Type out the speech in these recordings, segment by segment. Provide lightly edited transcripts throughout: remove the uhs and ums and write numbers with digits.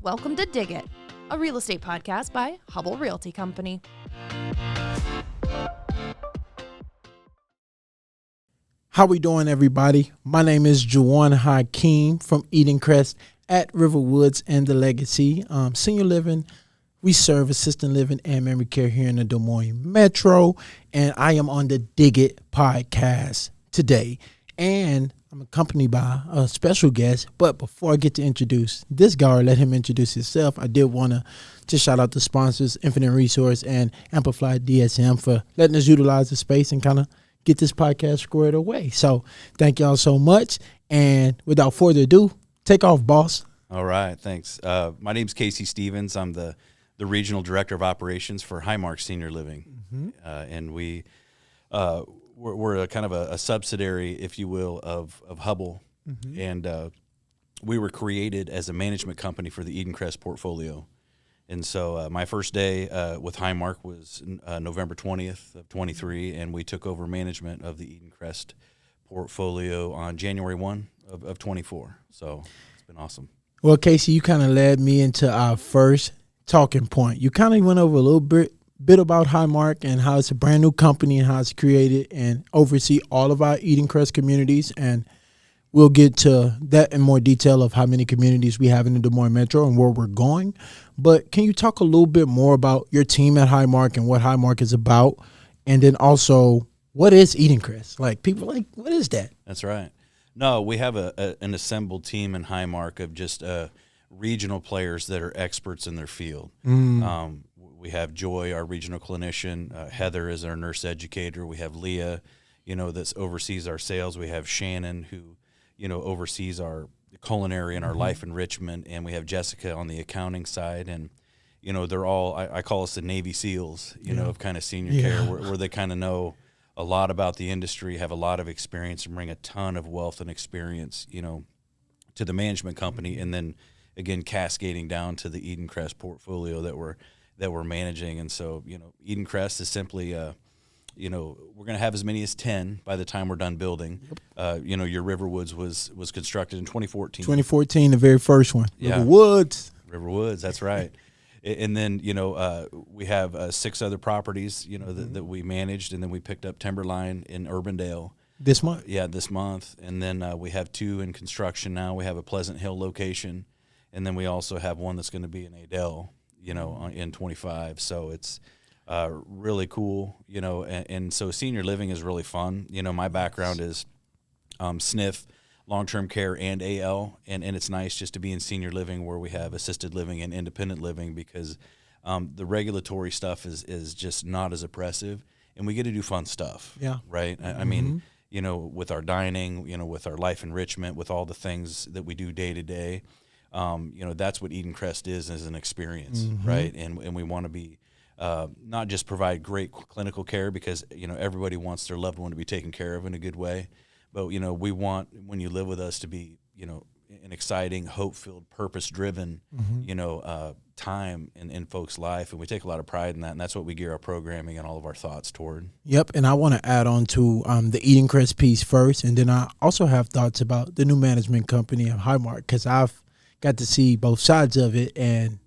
Welcome to Dig It, a real estate podcast by Hubble Realty Company. How we doing, everybody? My name is Jjuan Hakeem from Edencrest at Riverwoods and the Legacy Senior Living. We serve assisted living and memory care here in the Des Moines Metro, and I am on the Dig It podcast today. And I'm accompanied by a special guest. But before I get to introduce this guy or let him introduce himself, I did want to just shout out the sponsors, Infinite Resource and Amplify DSM, for letting us utilize the space and kind of get this podcast squared away. So thank y'all so much. And without further ado, take off, boss. All right, thanks. My name's Casey Stevens. I'm the regional director of operations for Highmark Senior Living. Mm-hmm. And we're a kind of a subsidiary, if you will, of Hubble. Mm-hmm. And we were created as a management company for the Edencrest portfolio. And so my first day with Highmark was November 20th of 23, and we took over management of the Edencrest portfolio on January 1 of 24. So it's been awesome. Well, Casey, you kind of led me into our first talking point. You kind of went over a little bit about Highmark and how it's a brand new company and how it's created and oversee all of our Edencrest communities. And we'll get to that in more detail of how many communities we have in the Des Moines Metro and where we're going. But can you talk a little bit more about your team at Highmark and what Highmark is about? And then also, what is Edencrest? Like, people like, what is that? That's right. No, we have an assembled team in Highmark of just regional players that are experts in their field. We have Joy, our regional clinician. Heather is our nurse educator. We have Leah, that oversees our sales. We have Shannon, who, oversees our culinary and our life enrichment. And we have Jessica on the accounting side. And, they're all, I call us the Navy SEALs, of kind of senior care, where they kind of know a lot about the industry, have a lot of experience, and bring a ton of wealth and experience, to the management company. And then, again, cascading down to the Edencrest portfolio that we're managing. And so, Edencrest is simply, we're going to have as many as 10 by the time we're done building. Yep. Your Riverwoods was constructed in 2014. 2014, the very first one. Yeah. Riverwoods, that's right. And then, we have 6 other properties, that we managed, and then we picked up Timberline in Urbandale. This month? Yeah, this month. And then we have 2 in construction now. We have a Pleasant Hill location, and then we also have one that's going to be in Adele, in 25. So it's really cool, and so senior living is really fun. My background is SNF, long-term care, and AL, and it's nice just to be in senior living where we have assisted living and independent living, because the regulatory stuff is just not as oppressive, and we get to do fun stuff. Yeah. Right? I mean, with our dining, with our life enrichment, with all the things that we do day to day, that's what Edencrest is an experience, right? And we want to be not just provide great clinical care, because everybody wants their loved one to be taken care of in a good way, but we want, when you live with us, to be an exciting, hope-filled, purpose-driven time in folks' life, and we take a lot of pride in that, and that's what we gear our programming and all of our thoughts toward. Yep, and I want to add on to the Edencrest piece first, and then I also have thoughts about the new management company of Highmark, because I've got to see both sides of it, and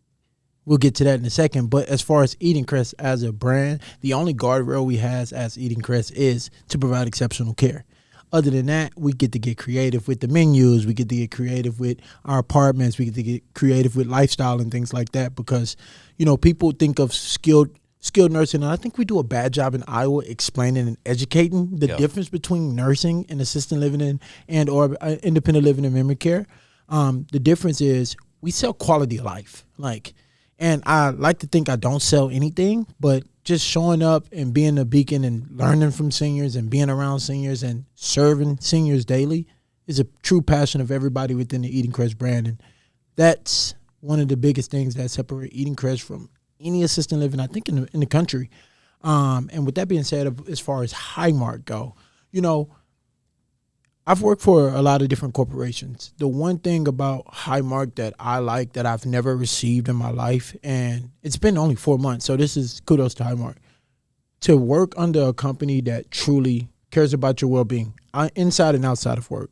we'll get to that in a second. But as far as Edencrest as a brand, the only guardrail we have as Edencrest is to provide exceptional care. Other than that, we get to get creative with the menus. We get to get creative with our apartments. We get to get creative with lifestyle and things like that, because, people think of skilled nursing, and I think we do a bad job in Iowa explaining and educating the difference between nursing and assisted living and or independent living and memory care. The difference is we sell quality of life. And I like to think I don't sell anything, but just showing up and being a beacon and learning from seniors and being around seniors and serving seniors daily is a true passion of everybody within the Edencrest brand. And that's one of the biggest things that separate Edencrest from any assisted living, I think, in the country. And with that being said, as far as Highmark go, I've worked for a lot of different corporations. The one thing about Highmark that I like that I've never received in my life, and it's been only 4 months, so this is kudos to Highmark, to work under a company that truly cares about your well-being, inside and outside of work.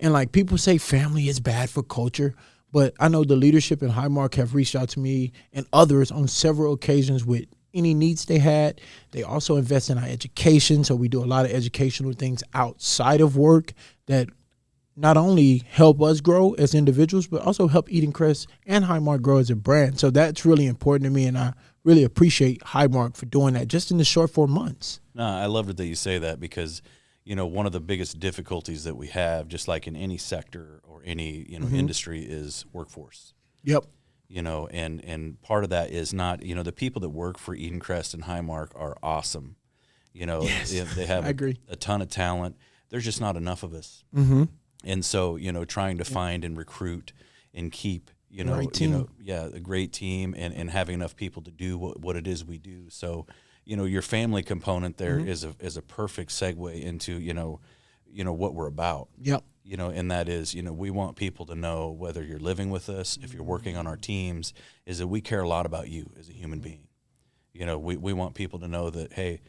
And like people say family is bad for culture, But I know the leadership in Highmark have reached out to me and others on several occasions with any needs they had. They also invest in our education. So we do a lot of educational things outside of work that not only help us grow as individuals, but also help Edencrest and Highmark grow as a brand. So that's really important to me, and I really appreciate Highmark for doing that just in the short 4 months. No, I love it that you say that because, one of the biggest difficulties that we have, just like in any sector or any, industry, is workforce. Yep. And part of that is not, the people that work for Edencrest and Highmark are awesome. Yes. They have I agree. a ton of talent. There's just not enough of us. Mm-hmm. And so, trying to find and recruit and keep, a great team and having enough people to do what it is we do. So, your family component there is a perfect segue into, what we're about. Yep. And that is, we want people to know, whether you're living with us, if you're working on our teams, is that we care a lot about you as a human being. We want people to know that, hey,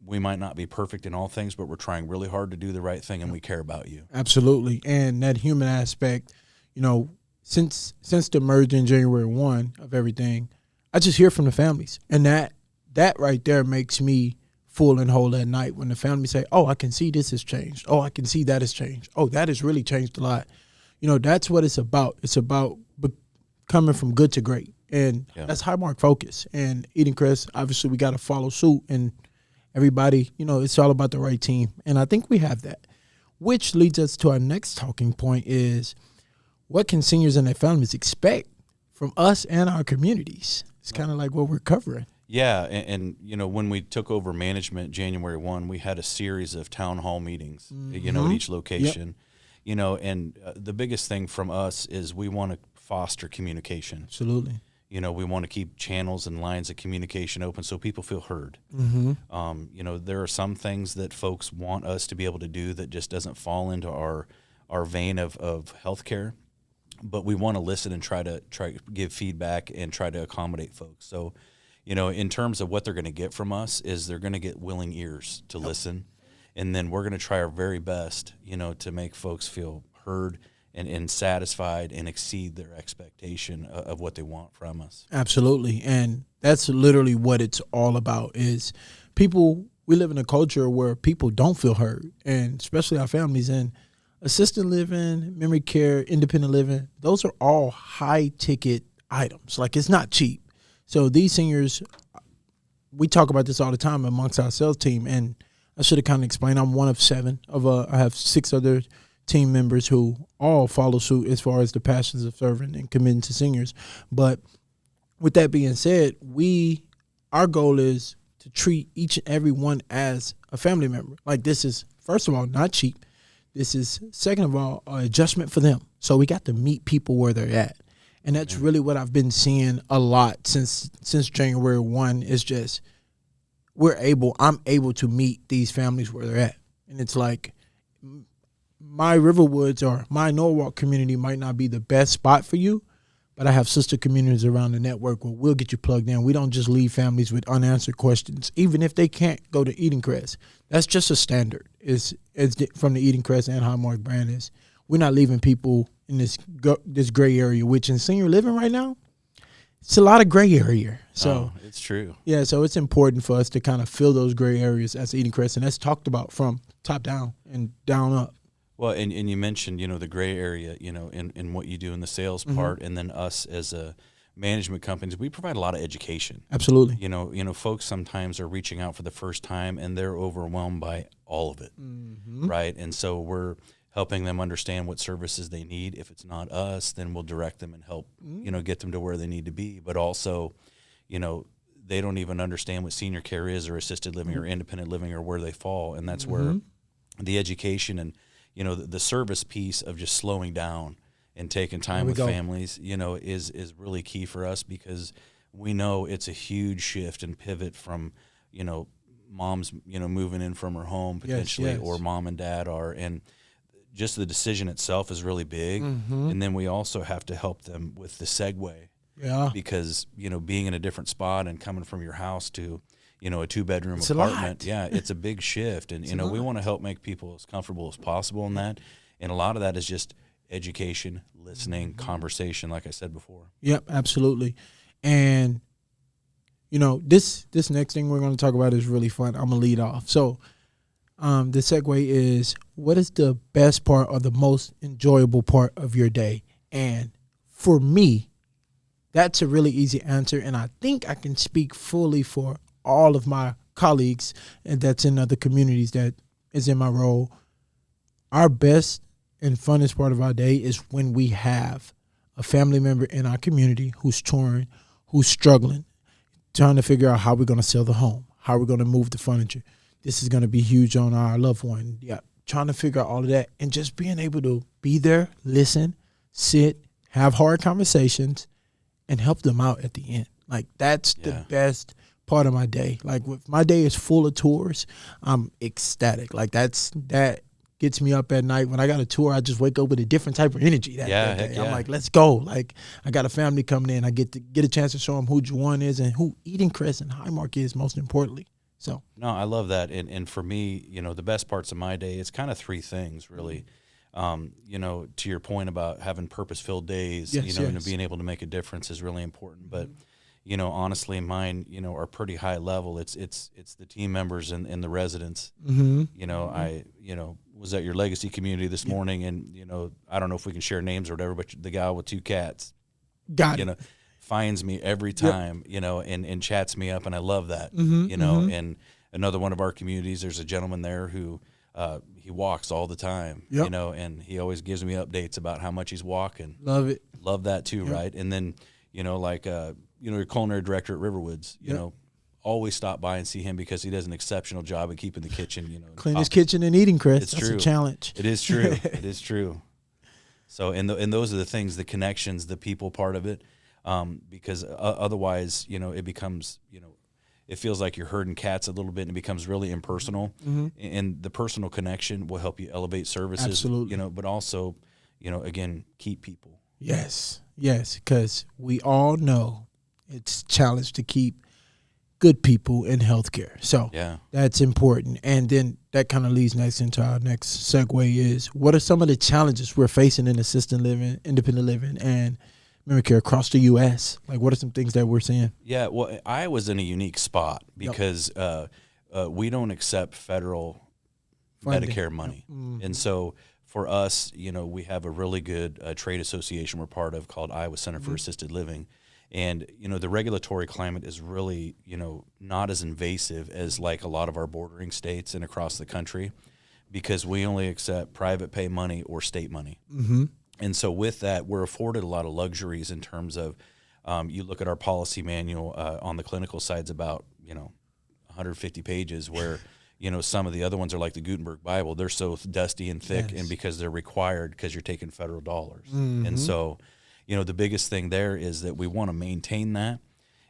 we might not be perfect in all things, but we're trying really hard to do the right thing, and we care about you. Absolutely. And that human aspect, since the merger in January 1 of everything, I just hear from the families. And that right there makes me full and whole at night when the family say, oh, I can see this has changed. Oh, I can see that has changed. Oh, that has really changed a lot. That's what it's about. It's about coming from good to great. And that's Highmark focus. And Edencrest, obviously, we got to follow suit. And everybody, it's all about the right team. And I think we have that, which leads us to our next talking point is what can seniors and their families expect from us and our communities? It's kind of like what we're covering. Yeah, and when we took over management January 1, we had a series of town hall meetings, at each location. And the biggest thing from us is we want to foster communication. Absolutely. We want to keep channels and lines of communication open so people feel heard. Mm-hmm. There are some things that folks want us to be able to do that just doesn't fall into our vein of healthcare, but we want to listen and try to give feedback and try to accommodate folks. So, in terms of what they're going to get from us is they're going to get willing ears to listen, and then we're going to try our very best, to make folks feel heard and satisfied and exceed their expectation of what they want from us. Absolutely. And that's literally what it's all about is people, we live in a culture where people don't feel heard, and especially our families in assisted living, memory care, independent living. Those are all high ticket items. Like, it's not cheap. So these seniors, we talk about this all the time amongst our sales team, and I should have kind of explained I'm one of 7 I have 6 other team members who all follow suit as far as the passions of serving and committing to seniors. But with that being said, our goal is to treat each and every one as a family member. Like, this is, first of all, not cheap. This is, second of all, an adjustment for them. So we got to meet people where they're at. And that's really what I've been seeing a lot since January 1 is just I'm able to meet these families where they're at. And it's like my Riverwoods or my Norwalk community might not be the best spot for you, but I have sister communities around the network where we'll get you plugged in. We don't just leave families with unanswered questions, even if they can't go to Edencrest. That's just a standard. It's from the Edencrest and Highmark brand is we're not leaving people in this gray area, which in senior living right now, it's a lot of gray area. So it's true. Yeah, so it's important for us to kind of fill those gray areas as Edencrest, and that's talked about from top down and down up. Well, and you mentioned, the gray area, in what you do in the sales part, and then us as a management companies, we provide a lot of education. Absolutely. Folks sometimes are reaching out for the first time and they're overwhelmed by all of it, right? And so we're helping them understand what services they need. If it's not us, then we'll direct them and help, get them to where they need to be. But also, they don't even understand what senior care is or assisted living or independent living or where they fall. And that's where the education and, the service piece of just slowing down and taking time with families, is really key for us because we know it's a huge shift and pivot from, mom's, moving in from her home potentially or mom and dad are. And just the decision itself is really big. And then we also have to help them with the segue. Yeah. Because, being in a different spot and coming from your house to, a 2-bedroom apartment. Yeah, it's a big shift. And, we want to help make people as comfortable as possible in that. And a lot of that is just education, listening, conversation, like I said before. Yep, absolutely. And this next thing we're going to talk about is really fun. I'm gonna lead off. So, the segue is, what is the best part or the most enjoyable part of your day? And for me, that's a really easy answer, and I think I can speak fully for all of my colleagues and that's in other communities that is in my role. Our best and funnest part of our day is when we have a family member in our community who's touring, who's struggling, trying to figure out how we're going to sell the home, how we're going to move the furniture. This is going to be huge on our loved one. Yeah, trying to figure out all of that and just being able to be there, listen, sit, have hard conversations, and help them out at the end. Like, that's the best part of my day. Like, if my day is full of tours, I'm ecstatic. Like, that gets me up at night. When I got a tour, I just wake up with a different type of energy that day. I'm like, let's go. Like, I got a family coming in. I get a chance to show them who Jjuan is and who Edencrest and Highmark is, most importantly. So no, I love that. And for me, the best parts of my day, it's kind of three things, really. To your point about having purpose-filled days, and being able to make a difference is really important. But, honestly, mine, are pretty high level. It's the team members and the residents. I, was at your legacy community this morning, and, I don't know if we can share names or whatever, but the guy with 2 cats, finds me every time, and chats me up, and I love that, and another one of our communities, there's a gentleman there who, he walks all the time, and he always gives me updates about how much he's walking. Love it. Love that too, right? And then, your culinary director at Riverwoods, always stop by and see him because he does an exceptional job at keeping the kitchen, cleanest kitchen in Edencrest. That's true. A challenge. It is true. It is true. So, and those are the things, the connections, the people part of it, because otherwise, it becomes, it feels like you're herding cats a little bit, and it becomes really impersonal. And the personal connection will help you elevate services. Absolutely. But also, again, keep people. Yes, because we all know it's a challenge to keep good people in healthcare. So that's important. And then that kind of leads next into our next segue is, what are some of the challenges we're facing in assisted living, independent living, and memory care across the U.S.? Like, what are some things that we're seeing? Yeah, well, Iowa's in a unique spot because we don't accept federal Medicare money. And so for us, we have a really good trade association we're part of called Iowa Center for Assisted Living. And, the regulatory climate is really, not as invasive as like a lot of our bordering states and across the country, because we only accept private pay money or state money. And so with that, we're afforded a lot of luxuries in terms of, you look at our policy manual on the clinical side's about, 150 pages, where, some of the other ones are like the Gutenberg Bible. They're so dusty and thick, and because they're required because you're taking federal dollars. And so, the biggest thing there is that we want to maintain that.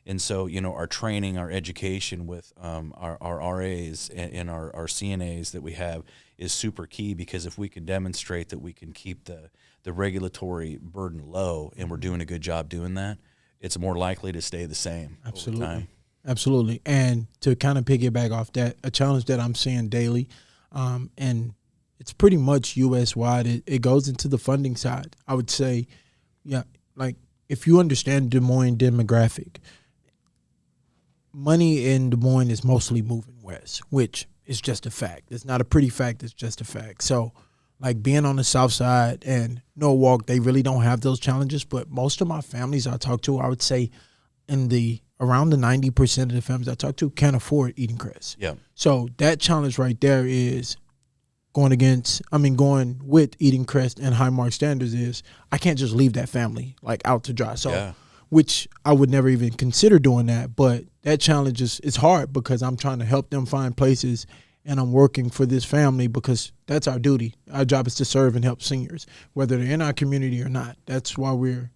And so, our training, our education with our RAs and our CNAs that we have is super key, because if we can demonstrate that we can keep the regulatory burden low, and we're doing a good job doing that, it's more likely to stay the same over time. Absolutely. And to kind of piggyback off that, a challenge that I'm seeing daily, and it's pretty much U.S.-wide, it goes into the funding side. I would say, like, if you understand Des Moines demographic, money in Des Moines is mostly moving west, which is just a fact. It's not a pretty fact. It's just a fact. So, like, being on the south side and Norwalk, they really don't have those challenges. But most of my families I talk to, I would say around the 90% of the families I talk to can't afford Edencrest. Yeah. So that challenge right there is going with Edencrest and Highmark standards is, I can't just leave that family like out to dry. So, which I would never even consider doing that. But that challenge it's hard, because I'm trying to help them find places, and I'm working for this family because that's our duty. Our job is to serve and help seniors, whether they're in our community or not. That's why we're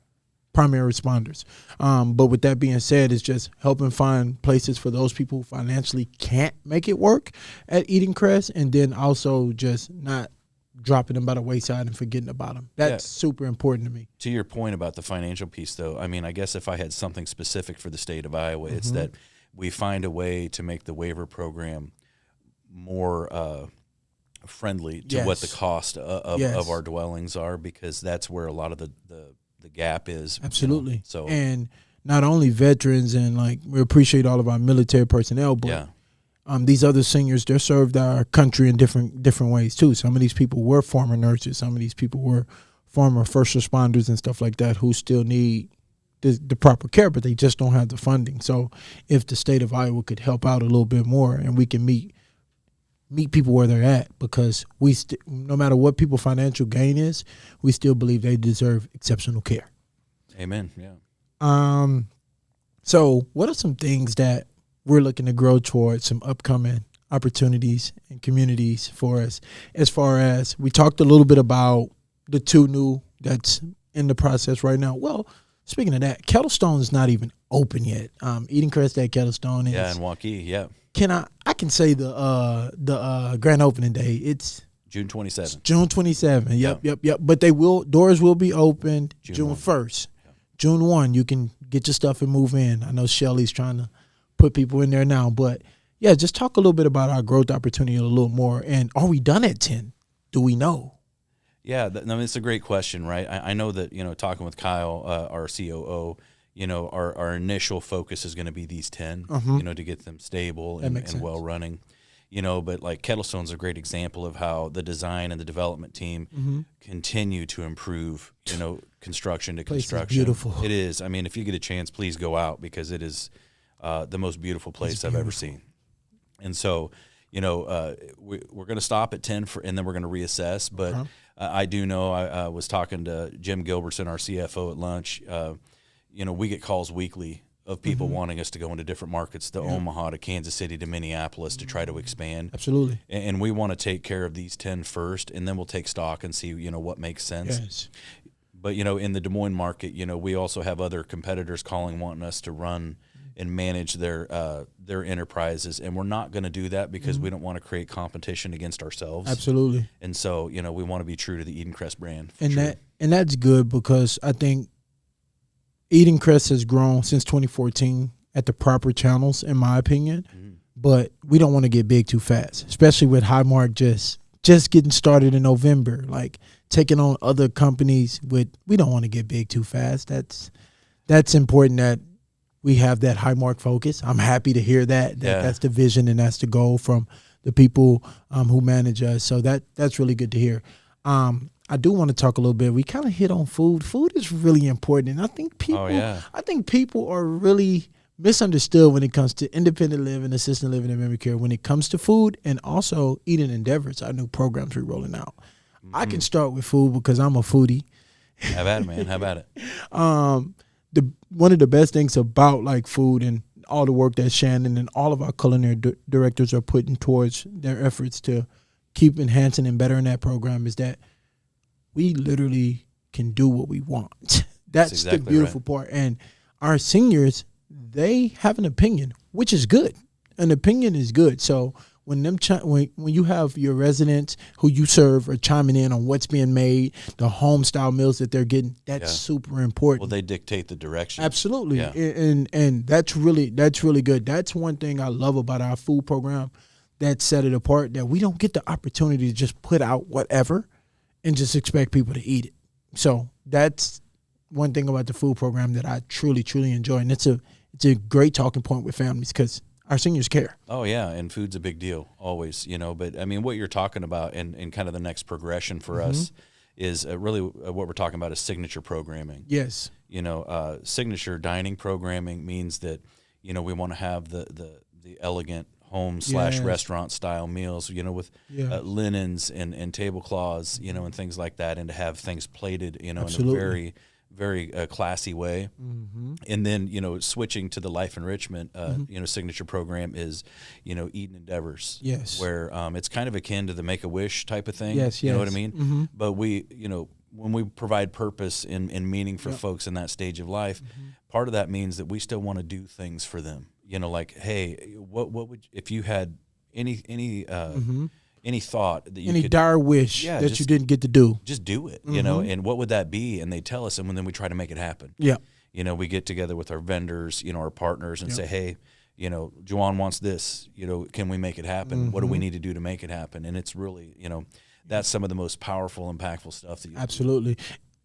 primary responders. But with that being said, it's just helping find places for those people who financially can't make it work at Edencrest, and then also just not dropping them by the wayside and forgetting about them. That's super important to me. To your point about the financial piece, though, I mean, I guess if I had something specific for the state of Iowa, it's that we find a way to make the waiver program more friendly to what the Yes. cost of Yes. our dwellings are, because that's where a lot of the gap is. Absolutely. So and not only veterans, and like we appreciate all of our military personnel, but yeah, these other seniors, they're served our country in different ways too. Some of these people were former nurses. Some of these people were former first responders and stuff like that, who still need the proper care, but they just don't have the funding. So if the state of Iowa could help out a little bit more, and we can meet people where they're at, because no matter what people's financial gain is, we still believe they deserve exceptional care. amen. Yeah. So what are some things that we're looking to grow towards, some upcoming opportunities and communities for us? As far as, we talked a little bit about the 2 new that's in the process right now. Well, speaking of that, Kettlestone is not even open yet. Edencrest at Kettlestone is. Yeah, in Waukee, yeah. I can say the grand opening day. It's June 27th. June 27th. Yep. But doors will be opened June 1. 1st. Yeah. June 1, you can get your stuff and move in. I know Shelly's trying to put people in there now, but yeah, just talk a little bit about our growth opportunity a little more. And are we done at 10? Do we know? Yeah, it's a great question, right? I know that, talking with Kyle, our COO, our initial focus is going to be these 10, to get them stable and well running, but like Kettlestone's a great example of how the design and the development team continue to improve, construction to construction. Beautiful. It is. I mean, if you get a chance, please go out, because it is the most beautiful place I've ever seen. And so, we're going to stop at 10 and then we're going to reassess. But I do know, I was talking to Jim Gilbertson, our CFO, at lunch. We get calls weekly of people wanting us to go into different markets, to Omaha, to Kansas City, to Minneapolis, to try to expand. Absolutely. And we want to take care of these 10 first, and then we'll take stock and see, what makes sense. Yes. But, in the Des Moines market, we also have other competitors wanting us to run and manage their enterprises, and we're not going to do that, because we don't want to create competition against ourselves. Absolutely. And so, we want to be true to the Edencrest brand. And that's good, because I think Edencrest has grown since 2014 at the proper channels, in my opinion. But we don't want to get big too fast, especially with Highmark just getting started in November, like taking on other companies. We don't want to get big too fast. That's important that we have that Highmark focus. I'm happy to hear that that's the vision and that's the goal from the people who manage us. So that's really good to hear. I do want to talk a little bit. We kind of hit on food. Food is really important, and I think people are really misunderstood when it comes to independent living, assisted living, and memory care. When it comes to food, and also Eating Endeavors, our new programs we're rolling out. I can start with food because I'm a foodie. Have at it, man. Have at it. One of the best things about like food and all the work that Shannon and all of our culinary directors are putting towards their efforts to keep enhancing and bettering that program is that we literally can do what we want. That's exactly the beautiful part. And our seniors, they have an opinion, which is good. An opinion is good. So when you have your residents who you serve are chiming in on what's being made, the home style meals that they're getting, that's super important. Well, they dictate the direction. Absolutely. Yeah. And that's really good. That's one thing I love about our food program that set it apart, that we don't get the opportunity to just put out whatever and just expect people to eat it. So that's one thing about the food program that I truly, truly enjoy. And it's a great talking point with families, because our seniors care. Oh, yeah, and food's a big deal, always, But, I mean, what you're talking about and kind of the next progression for us is really what we're talking about is signature programming. Yes. Signature dining programming means that, we want to have the elegant home/restaurant style meals, with linens and tablecloths, and things like that, and to have things plated, in a very, very classy way. And then, switching to the life enrichment, signature program is, Eating Endeavors. Yes. Where it's kind of akin to the Make-A-Wish type of thing. Yes, You know what I mean? But we, when we provide purpose and meaning for folks in that stage of life, part of that means that we still want to do things for them. Like, hey, what would, if you had any thought that you could, dire wish that you didn't get to do, just do it, and what would that be? And they tell us, and then we try to make it happen. Yeah. We get together with our vendors, our partners, and say, hey, Jjuan wants this, can we make it happen? What do we need to do to make it happen? And it's really, that's some of the most powerful, impactful stuff that you Absolutely.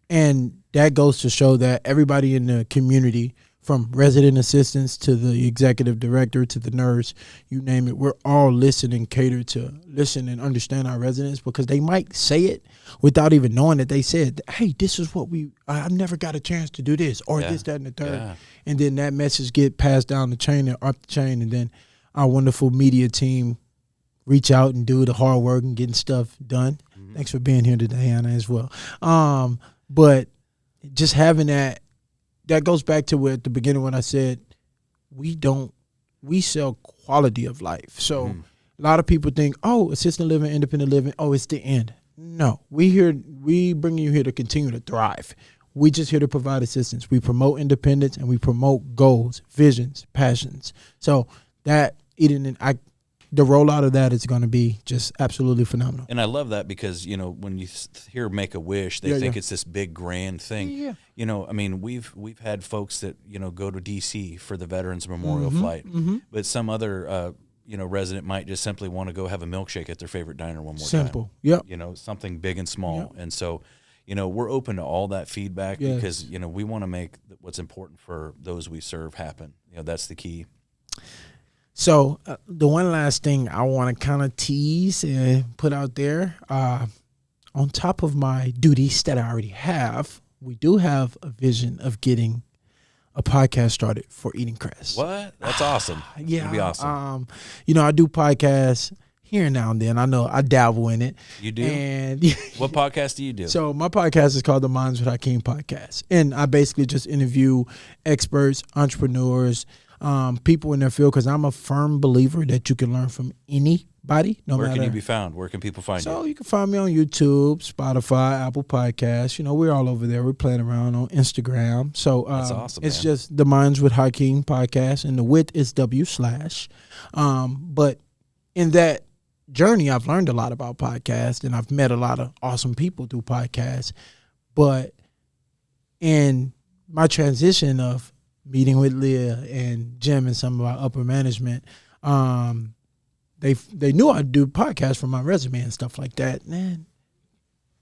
And that goes to show that everybody in the community, from resident assistants to the executive director to the nurse, you name it, we're all listening, catered to listen and understand our residents, because they might say it without even knowing that they said, hey, this is what I've never got a chance to do this, or this, that, and the third. Yeah. And then that message get passed down the chain and up the chain, and then our wonderful media team reach out and do the hard work and getting stuff done. Mm-hmm. Thanks for being here today, Anna, as well. But just having that goes back to at the beginning when I said we sell quality of life. So a lot of people think, oh, assisted living, independent living, oh, it's the end. No, we bring you here to continue to thrive. We just here to provide assistance. We promote independence and we promote goals, visions, passions. So that the rollout of that is going to be just absolutely phenomenal. And I love that because, when you hear Make-A-Wish, they think it's this big grand thing. Yeah. We've had folks that, go to D.C. for the Veterans Memorial flight, but some other, resident might just simply want to go have a milkshake at their favorite diner one more time. Simple. Yep. Something big and small. Yep. And so, we're open to all that feedback because, we want to make what's important for those we serve happen. That's the key. So the one last thing I want to kind of tease and put out there, on top of my duties that I already have, we do have a vision of getting a podcast started for Edencrest. What? That's awesome. Yeah. That'd be awesome. I do podcasts here and now and then. I know I dabble in it. You do? And what podcast do you do? So my podcast is called the Minds with Hakeem podcast. And I basically just interview experts, entrepreneurs, people in their field, because I'm a firm believer that you can learn from anybody. Where can you be found? Where can people find you? So you can find me on YouTube, Spotify, Apple Podcasts. We're all over there. We're playing around on Instagram. So that's awesome, it's just the Minds with Hakeem podcast, and the width is W/. But in that journey, I've learned a lot about podcasts, and I've met a lot of awesome people through podcasts. But in my transition of meeting with Leah and Jim and some of our upper management, they knew I'd do podcasts for my resume and stuff like that. And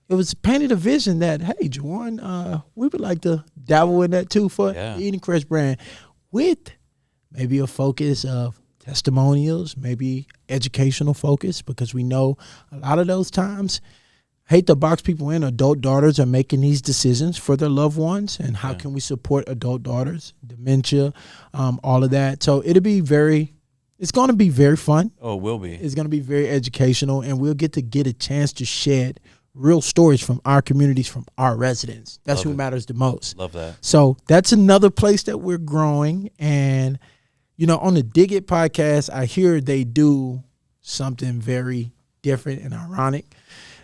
it was painted a vision that, hey, Jjuan, we would like to dabble in that too for the Edencrest brand, with maybe a focus of testimonials, maybe educational focus, because we know a lot of those times, hate to box people in, adult daughters are making these decisions for their loved ones, and how can we support adult daughters, dementia, all of that. So it's going to be very fun. Oh, it will be. It's going to be very educational, and we'll get a chance to shed real stories from our communities, from our residents. That's who matters the most. Love that. So that's another place that we're growing. And, on the Dig It podcast, I hear they do something very different and ironic,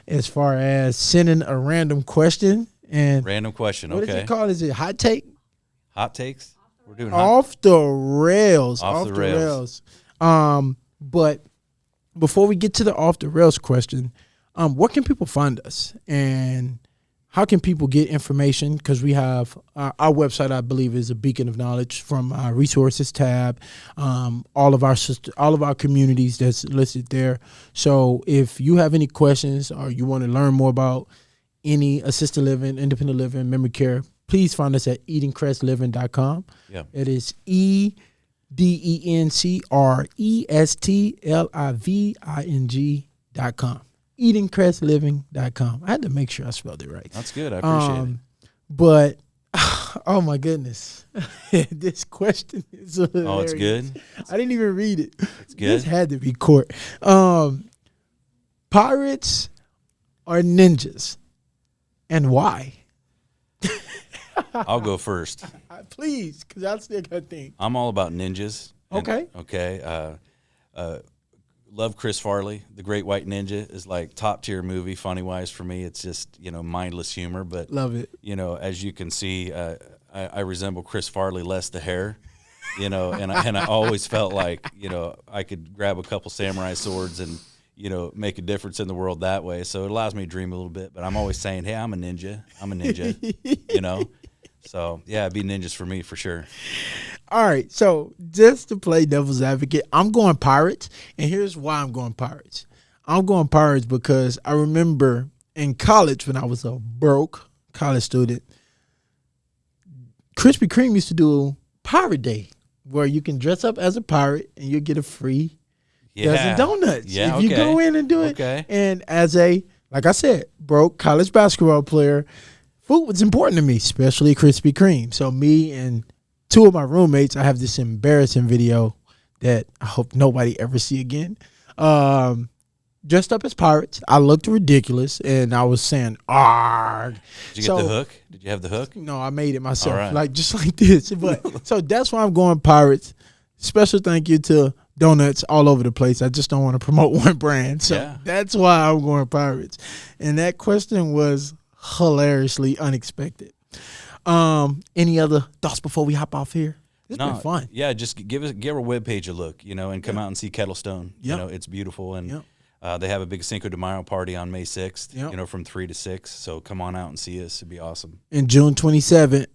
as far as sending a random question. And random question, what is it called? Is it hot take? Hot takes? We're doing off the rails. Off the rails. But before we get to the off the rails question, where can people find us? And how can people get information? Because we have our website, I believe, is a beacon of knowledge from our resources tab, all of our communities that's listed there. So if you have any questions or you want to learn more about any assisted living, independent living, memory care, please find us at edencrestliving.com. Yeah. It is edencrestliving.com. edencrestliving.com. I had to make sure I spelled it right. That's good. I appreciate it. But, oh my goodness. This question is hilarious. Oh, it's good? I didn't even read it. It's good? This had to be court. Pirates or ninjas? And why? I'll go first. Please, because I still got to think. I'm all about ninjas. Okay. Love Chris Farley. The Great White Ninja is like top tier movie, funny wise for me. It's just, mindless humor. But love it. As you can see, I resemble Chris Farley less the hair, and I always felt like, I could grab a couple samurai swords and, make a difference in the world that way. So it allows me to dream a little bit. But I'm always saying, hey, I'm a ninja. So, yeah, it'd be ninjas for me for sure. All right, so just to play devil's advocate, I'm going Pirates, and here's why I'm going Pirates. I'm going Pirates because I remember in college when I was a broke college student, Krispy Kreme used to do Pirate Day where you can dress up as a pirate and you get a free dozen donuts. Yeah, if you go in and do it. Okay. And as a, like I said, broke college basketball player, food was important to me, especially Krispy Kreme. So me and two of my roommates, I have this embarrassing video that I hope nobody ever see again. Dressed up as pirates. I looked ridiculous, and I was saying, "Arg!" Did you get the hook? Did you have the hook? No, I made it myself, All right. like just like this. But so that's why I'm going Pirates. Special thank you to donuts all over the place. I just don't want to promote one brand, so that's why I'm going Pirates. And that question was hilariously unexpected. Any other thoughts before we hop off here? It's been fun. Yeah, just give our webpage a look, and come out and see Kettlestone. Yep. It's beautiful, and they have a big Cinco de Mayo party on May 6th. From 3 to 6. So come on out and see us. It'd be awesome. And June 27th,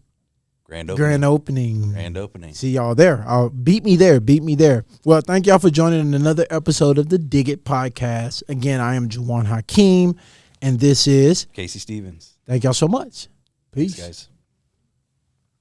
grand opening. See y'all there. Beat me there. Well, thank y'all for joining in another episode of the Dig It podcast. Again, I am Jjuan Hakeem, and this is Casey Stevens. Thank y'all so much. Peace. Thanks, guys.